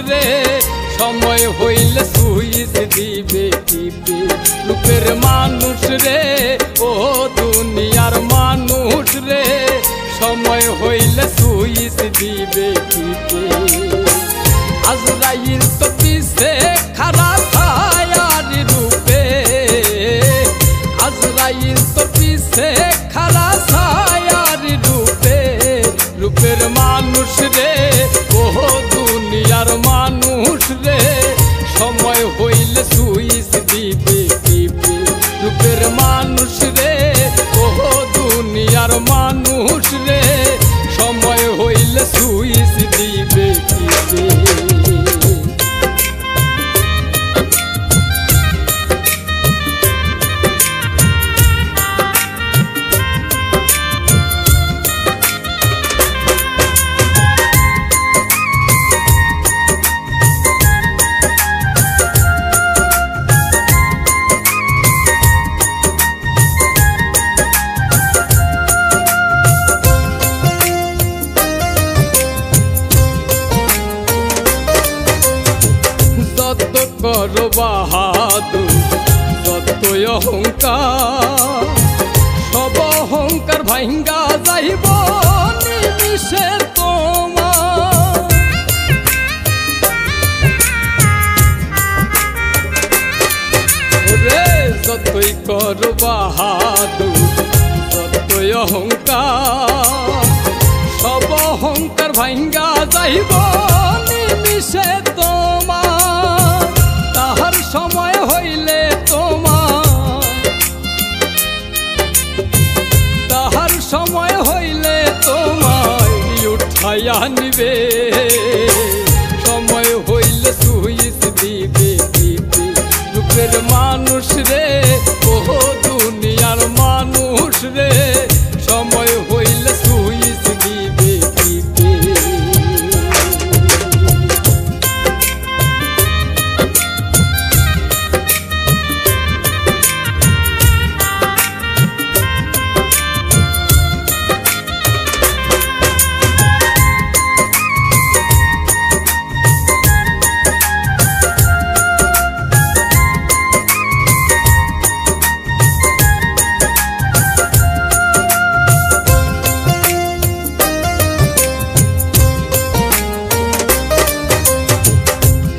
রে সময় হইলে সুইচ দিবে টিপে রূপের মানুষ রে ও দুনিয়ার মানুষ রে সময় হইলে সুইচ দিবে টিপে আজরাইল তো পিছে খাড়া ছায়ার রূপে আজরাইল তো পিছে খাড়া ছায়ার রূপে রূপের মানুষ রে ও দুনিয়ার মানুষ রে সময় হইলে সুইচ দিবে টিপে রূপের মানুষ রে ও দুনিয়ার মানুষ রে সময় হইলে সুইচ দিবে টিপে কর বাহাদুর যতই অহংকার সব অহংকার ভাঙ্গা যাইব নিমিষে তোমার রে যতই কর বাহাদুর যতই অহংকার সব অহংকার ভাঙ্গা যাইব নিমিষে তোমার তাহার সময় হইলে তোমার তাহার সময় হইলে তোমায় উঠাইয়া নিবে সময় হইলে সুইচ দিবে দিবে রূপের মানুষ রে ও দুনিয়ার মানুষ রে সময় হইলে সুইচ দিবে দিবে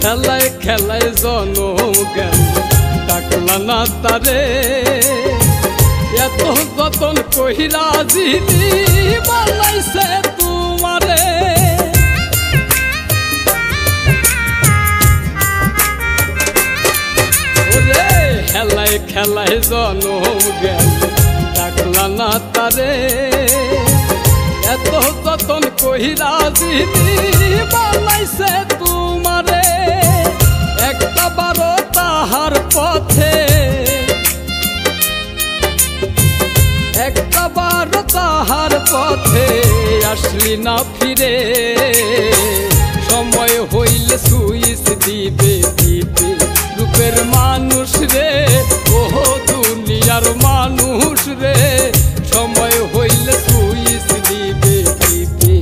খেলায় খেলায় জনম গেল ডাকলা না তারে এত যতন কহিরা জিনি বানাইছে তোমারে ওরে খেলায় খেলায় জনম গেল ডাকলা না তারে এত যতন কহিরা জিনি বানাইছে তোমারে একটা বারো তাহার পথে একটা বারো তাহার পথে আসলি না ফিরে সময় হইলে সুইচ দিবে দিবে রূপের মানুষ রে ও দুনিয়ার মানুষ রে সময় হইলে সুইচ দিবে দিবে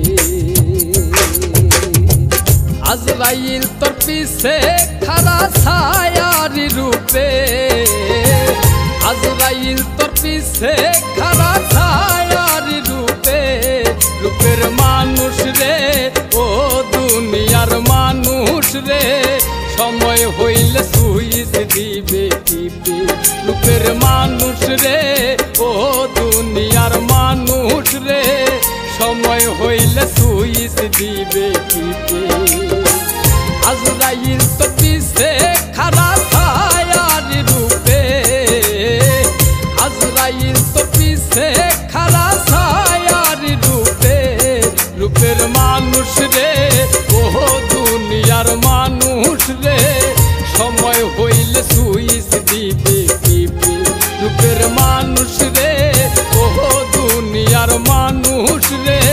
আজরাইল তোর পিছে খাড়া ছায়ার রূপে আজরাইল তোর পিছে খাড়া ছায়ার রূপে রূপের মানুষ রে ও দুনিয়ার মানুষ রে সময় হইলে সুইচ দিবে দিবে রূপের মানুষ রে ও দুনিয়ার মানুষ রে সময় হইলে সুইচ দিবে দিবে আজরাইল তো পিছে খাড়া ছায়ার রূপে আজরাইল তো পিছে খাড়া ছায়ার রূপে রূপের মানুষ রে ও দুনিয়ার মানুষ রে সময় হইলে সুইচ দিবে দিবে রূপের মানুষ রে ও দুনিয়ার মানুষ রে